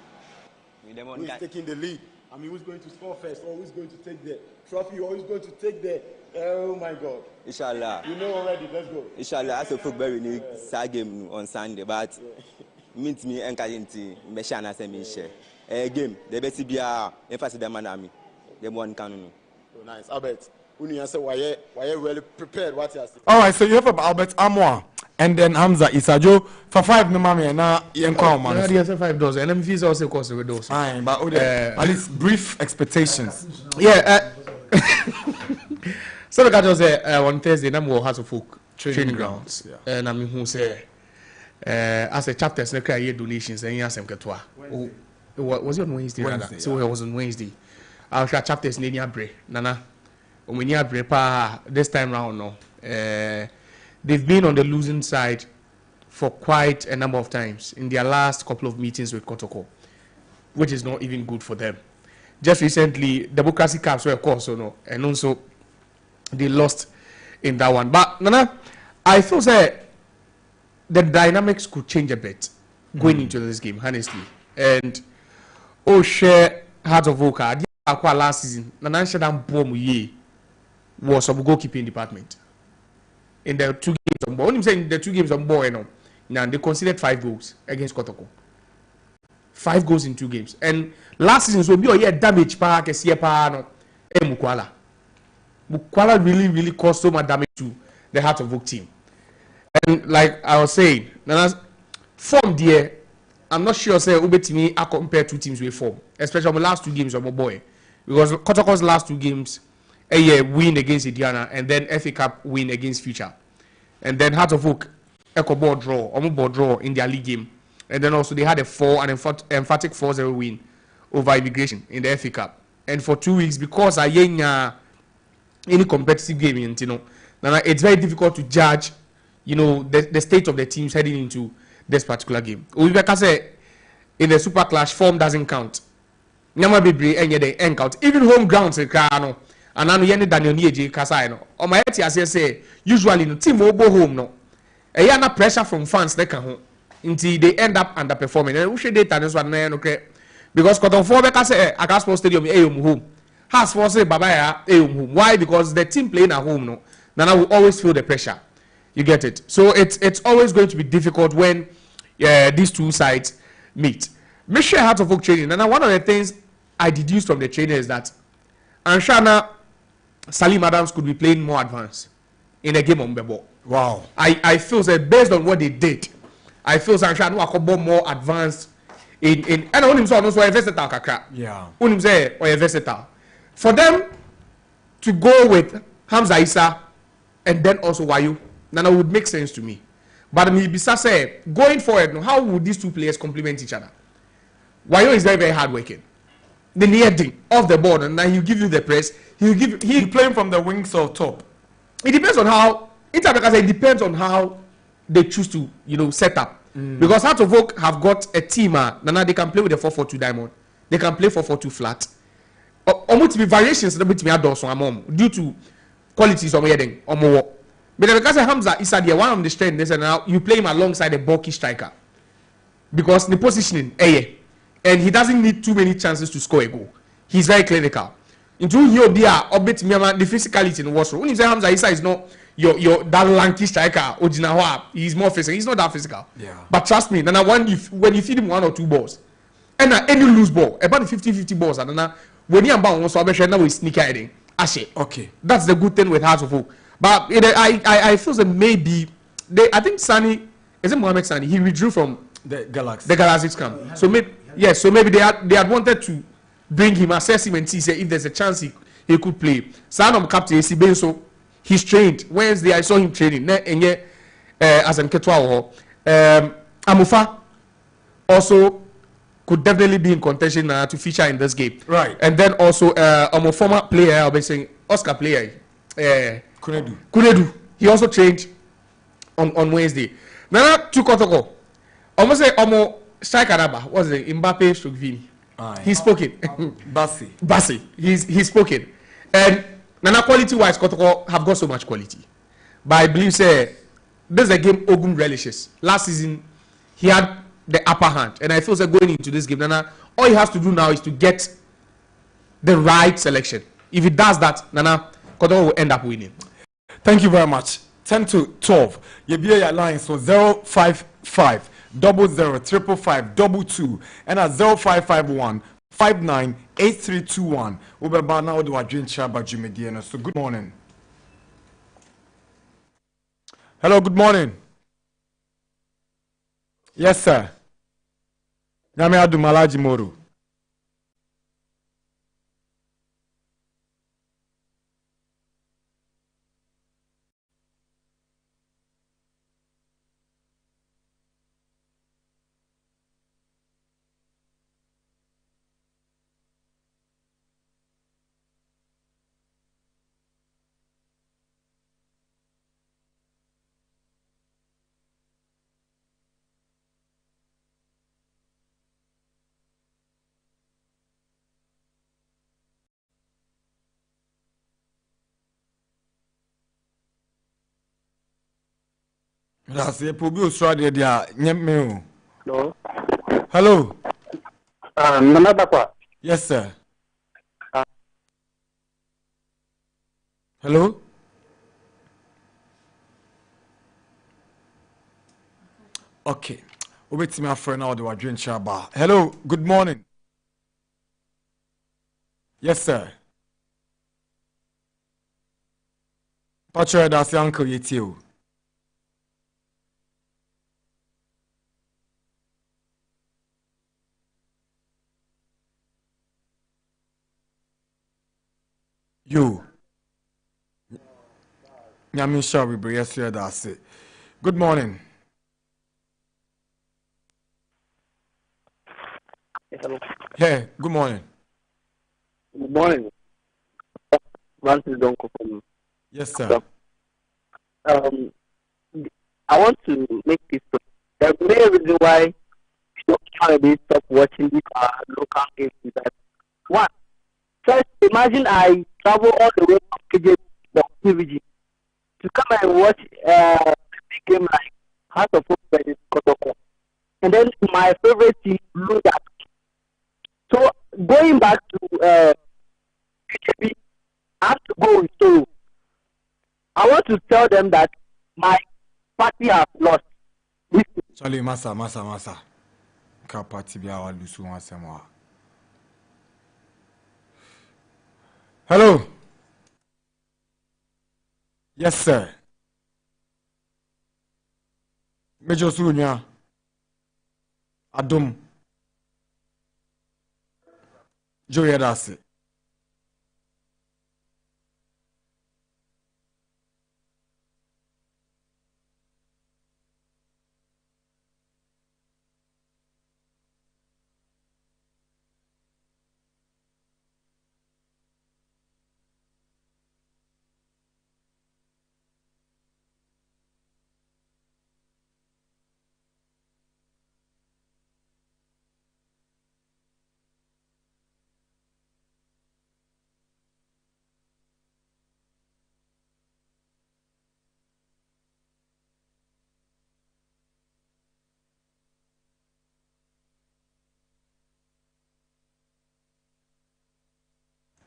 Who is taking the lead? I mean, who's going to score first, or who's going to take the trophy, or who's going to take the? Oh my God! Inshallah. You know already. Let's go. Inshallah, as a football we need sad game on Sunday, but means me encouraging me share na say me share. Game, the best be emphasis the manami. The one can. Oh, nice. Albert, when you answer why you well prepared, what you are saying. All right, so you have Albert Amoa and then Hamza Isajo for 5 no mama na yenkwa man. No, yes, $5. And fees also cost with those. Fine, but at least brief expectations. Yeah. So the guy just on Thursday, I'm going to Folk training grounds. Yeah. And I mean, who say as a chapter, I year donations and yes, I'm getting was it on Wednesday? Wednesday, so it was on Wednesday. I'll share chapters in Bre. Nana, when you Bre pa this time round, no. They've been on the losing side for quite a number of times in their last couple of meetings with Kotoko, which is not even good for them. Just recently, Democracy Cups were of course, no, and also they lost in that one. But Nana, I feel that the dynamics could change a bit going into this game, honestly. And share Heart of Oka last season. Nana Shadam Bomu was of goalkeeping department. In the 2 games on board, I'm saying the 2 games on board, now they considered 5 goals against Kotoko. 5 goals in 2 games. And last season, so be a damage pa kesiye pa no. Mukwala. Mukwala really caused so much damage to the Heart of Oak team. And like I was saying, Nana's form there, I'm not sure say Ubetimi I compare 2 teams with form, especially on the last 2 games of my boy. Because Kotoko's last 2 games, a year win against Indiana and then FA Cup win against Future. And then Heart of Oak, Echo board draw in their league game. And then also they had an emphatic 4-0 win over Immigration in the FA Cup. And for 2 weeks, because I any competitive game, you know, it's very difficult to judge, you know, the state of the teams heading into this particular game. We can say in the Super Clash, form doesn't count. Nyama bebre enye de count. Even home grounds no. And now yene Daniel Nieje kasa no. O ma yeti ase say usually no team obo home no. E ya na pressure from fans they can home until they end up underperforming. And we should data this one no okay. Because Cotton 4 be say Akasport Stadium home. Has for say baba ya home. Why? Because the team playing at home no. Nana will always feel the pressure. You get it? So it's always going to be difficult when these 2 sides meet. Mission Heart of Oak training. And one of the things I deduced from the training is that Anshana Salim Adams could be playing more advanced in a game on the ball. Wow. I feel that based on what they did, I feel Anshana could be more advanced in and I want him also a versatile kakra. Yeah. Him say or a versatile. For them to go with Hamza Issa and then also Wayu, Nana would make sense to me. But Bisa say going forward, how would these 2 players complement each other? Wayo is very hardworking. The near thing off the board, and then he'll give you the press. He'll playing from the wings or top. It depends on how it depends on how they choose to, you know, set up. Because Heart of Oak have got a team, Nana they can play with a 4-4-2 diamond. They can play 4-4-2 flat. Almost be variations due to qualities of heading or more. But because Hamza is at one of the strengths, and now you play him alongside a bulky striker. Because the positioning, and he doesn't need too many chances to score a goal. He's very clinical. Into he'll be a bit the physicality in what's when you say Hamza Issa is not your that lanky striker, he's more physical. He's not that physical. Yeah. But trust me, then when you feed him 1 or 2 balls, and any loose ball, about 50-50 balls, and then when you are bound, so now we sneak heading. Okay. That's the good thing with Heart of Oak. But I feel that maybe I think Sani, is it Mohamed Sani? He withdrew from the Galaxy. The Galaxy's camp. So maybe so maybe they had wanted to bring him, assess him, and see say if there's a chance he could play. Sanam captain AC Benso, he's trained. Wednesday I saw him training. Asante Kotoko. Amufa also could definitely be in contention to feature in this game. Right. And then also a former player, I'll be saying Oscar player. Kunedu. He also trained on Wednesday. Now to Kotoko. Almost say striker Araba. What's it? Mbappe Shogvini. He's spoken. Bassi. He's spoken. And Nana quality wise, Kotoko have got so much quality. But I believe say this is a game Ogun relishes. Last season he had the upper hand, and I feel that going into this game, Nana, all he has to do now is to get the right selection. If he does that, Nana, Kotoko will end up winning. Thank you very much. 10-12. Your BA line so 055 00 555 22 and at 0551 598321. We'll be about now to our drink Chaba Jumediana. So good morning. Hello, good morning. Yes, sir. Nyame adu malaji moru. That's a probably Australia dia nyemme. Hello. Hello. Nana Bakwa. Yes, sir. Hello. Okay. Wait, my friend, now do I drink shaba? Hello, good morning. Yes, sir. Patrick, that's your uncle, you. You. Yamin Shawi, but yes, sir, that's it. Good morning. Hello. Hey, good morning. Good morning. Francis Donko from. Yes, sir. I want to make this. The main reason why Canada stop watching these local games is that one. First, imagine I travel all the way from KJ to TVG to come and watch a big game like Heart of Hope versus Kotoko, and then my favorite team lose that. So going back to KJB, I have to go with Toro. I want to tell them that my party has lost. Charlie, massa. Ka party be our lusu one. Hello. Yes, sir. Major Sunya. Adum. Joey Dasi.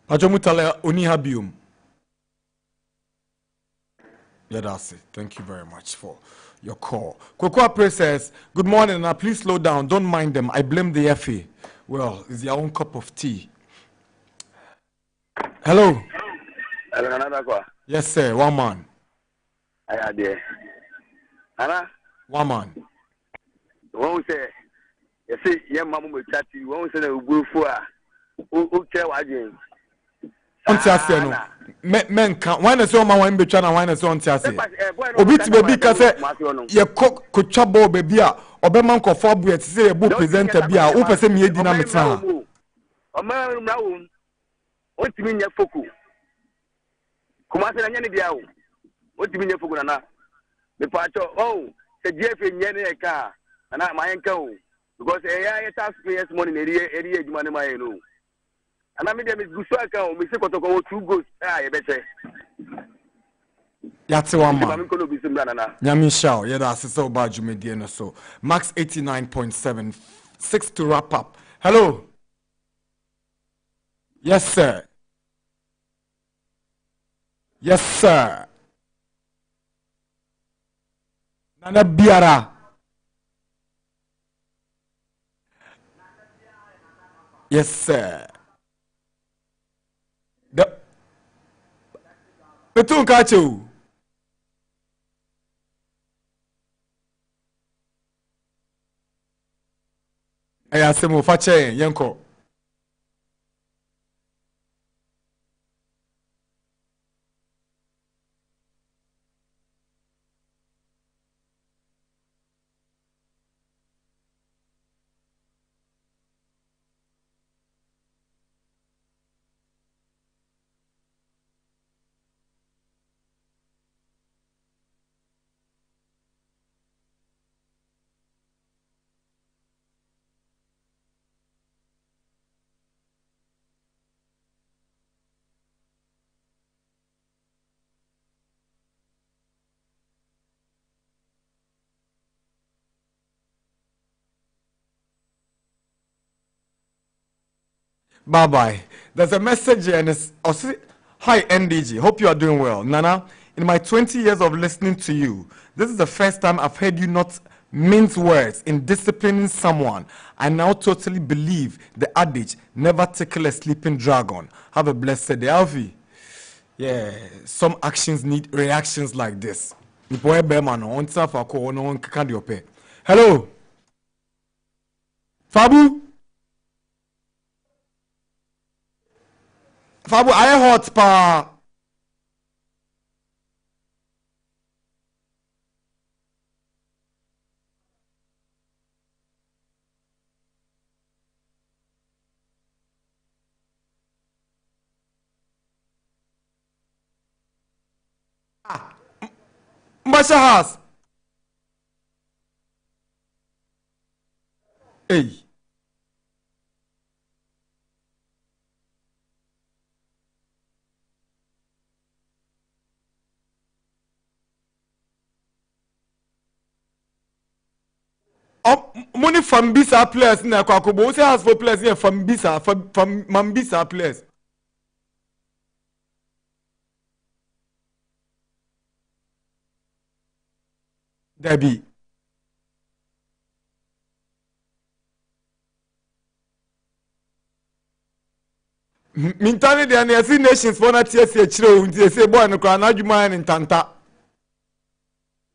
Ajomutale Onihabium. Yeah, that's it. Thank you very much for your call. Kwekwa Pray says, good morning. Now, please slow down. Don't mind them. I blame the FA. Well, it's their own cup of tea. Hello. Hello, yes, sir. One man. I there. Anna? One man. One say, you see, young mamma will chat to you. One say, we'll who tell again. Men can why na so ma wan betwa na why na so ntiase obi ti bebi ka se ye ko twabo bebi a obema nkofo abu eti se ye bu presenter bi a wo pese me edi na metra o ma na wo o ti mi nya foku kuma se na nya ne dia wo o ti mi nya foku na me pa cho se GF nya ne ka na ma yen ka o because e task force money na eri ejuma ne ma yen no. And I mean, Miss Gusaka, Miss Kotoko, 2 goals. I better. Yatse one man. Yamin Shao, yeah, that's so bad you made so. Max 89.7. 6 to wrap up. Hello. Yes, sir. Yes, sir. Nana Biara. Yes, sir. Betun kacho. Aya semo fache yenko. Bye-bye. There's a message here, and it's hi, NDG. Hope you are doing well. Nana, in my 20 years of listening to you, this is the first time I've heard you not mince words in disciplining someone. I now totally believe the adage, never tickle a sleeping dragon. Have a blessed day, Alfie. Yeah, some actions need reactions like this. Hello, Fabu. Fabu, I hot pa. Masha has. Hey. Money from Bisa players na Kwakubo. Who say has for players here from Bisa from Mambisa players? Debbie. Mintani de ane see nations for na TSC chiro unti say boy no kra na adwuma ne ntanta.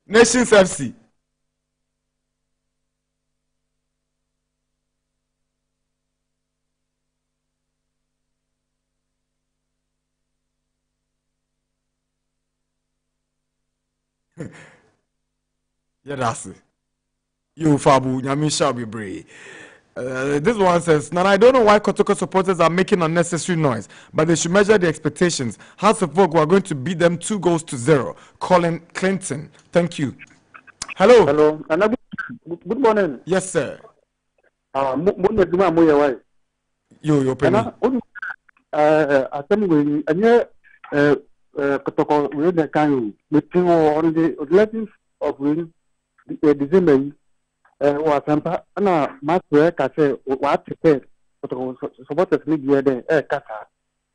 Nations FC. Yeah, that's it. You Fabu, Nyami shall be brave. This one says, now I don't know why Kotoko supporters are making unnecessary noise, but they should measure the expectations. House of Vogue are going to beat them 2-0. Colin Clinton, thank you. Hello. Hello. Good morning. Yes, sir. Yo, Penny. I tell you, Kotoko, we the kind between on the 11th of December. Wasampa na maswe kase watipe supporters league yede kasa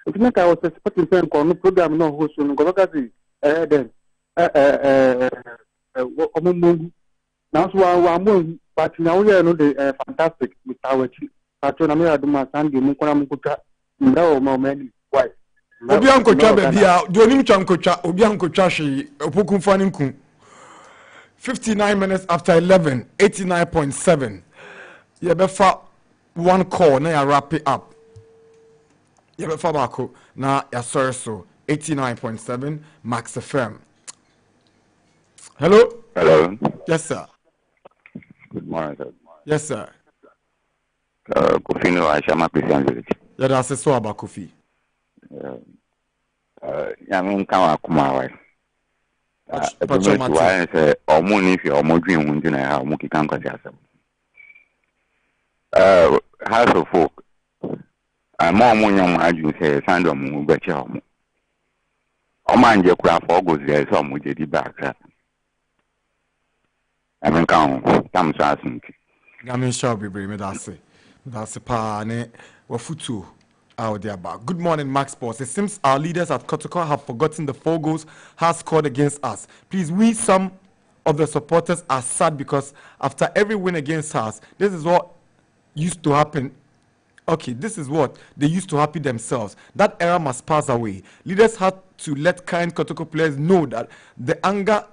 ukineka was supporting pen ko program no host no go kasi then omumungu now so wa mo but now we no the fantastic with our chi ato na me aduma sande mu kona mu kuta ndawo mo meni why obi ankotwa ba bia doni mtwa nkotwa obi ankotwa hwe opokun fani nku 59 minutes after 11, 89.7. You better one call, now you wrap it up. You better back now you sorry so 89.7 Max FM. Hello? Hello. Yes, sir. Good morning, sir. Yes, sir. Kofi no Ashama Christian Village. Yeah, that's so about Kofi. I mean, come on, but why say omo ni fi omo dwin hu ntina ha omo kika nkwasi asem House of Folk omo nyam adwun say sando omo be che omo anje kura for go there so omo je di back I mean kan tam so asinki Gamin shall be brave that's pa ne wafutu out there back. Good morning, Max Sports. It seems our leaders at Kotoko have forgotten the 4 goals has scored against us. Please, we some of the supporters are sad because after every win against us, this is what used to happen. Okay, this is what they used to happen themselves. That era must pass away. Leaders had to let kind Kotoko players know that the anger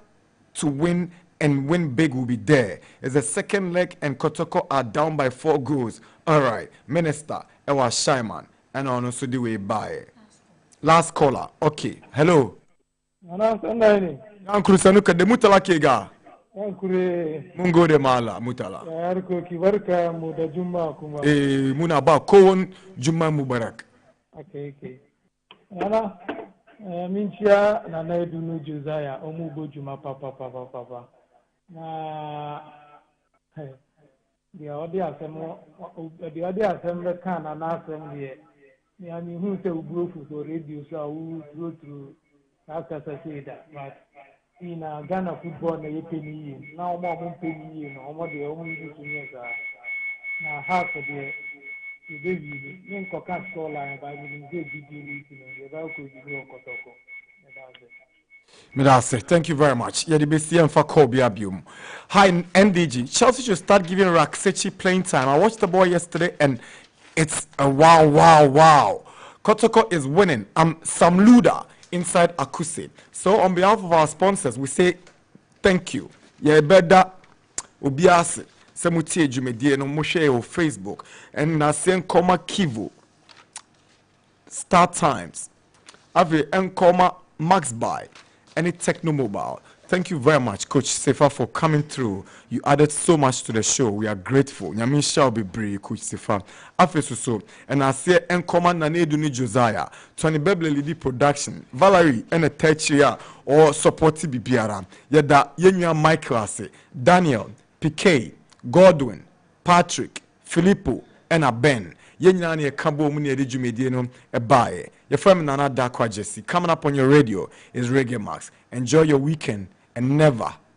to win and win big will be there. It's the second leg and Kotoko are down by 4 goals. All right, Minister Ewa Shaiman. And on also the way by last caller. Okay. Hello. Uncle Sanuka de Mutala Kega. Mungo de Mala Mutala. Munaba Koon Juma Mubarak. Okay. Nana Minchia Nana Dunu Josiah Omubo Juma Papa. Na the audio assembly can and assembly. I mean, who say we for radio, so we go through after say that. But in Ghana football, they pay me now more penny, no more the only use now half of the baby, then coca score line by the video, the Bible could be Kotoko. Thank you very much. Hi, NDG. Chelsea should start giving Raksechi playing time. I watched the boy yesterday and it's a wow. Kotoko is winning. Sam Luda inside Akuse. So on behalf of our sponsors, we say thank you. Yeah, better Obiase. Semutie Jumedie no Moshe or Facebook. And Nasen Koma Kivu. Start Times. Ave Nkoma Max Buy. Any Techno Mobile. Thank you very much, Coach Sefa, for coming through. You added so much to the show. We are grateful. Nyamin shall be brave, Coach Sefa. Afesuso, and I say, Nkoma Naneduni Josiah, Tony Beble Lady Production, Valerie, and a Techia, or Supporti Bibiara, Yada Yenya Michael, Daniel, Piquet, Godwin, Patrick, Filippo, and a Ben. Yenyani a Kambo Muni Edijumediano, a baye. Your friend Nana Dakwa Jesse. Coming up on your radio is Reggae Max. Enjoy your weekend and never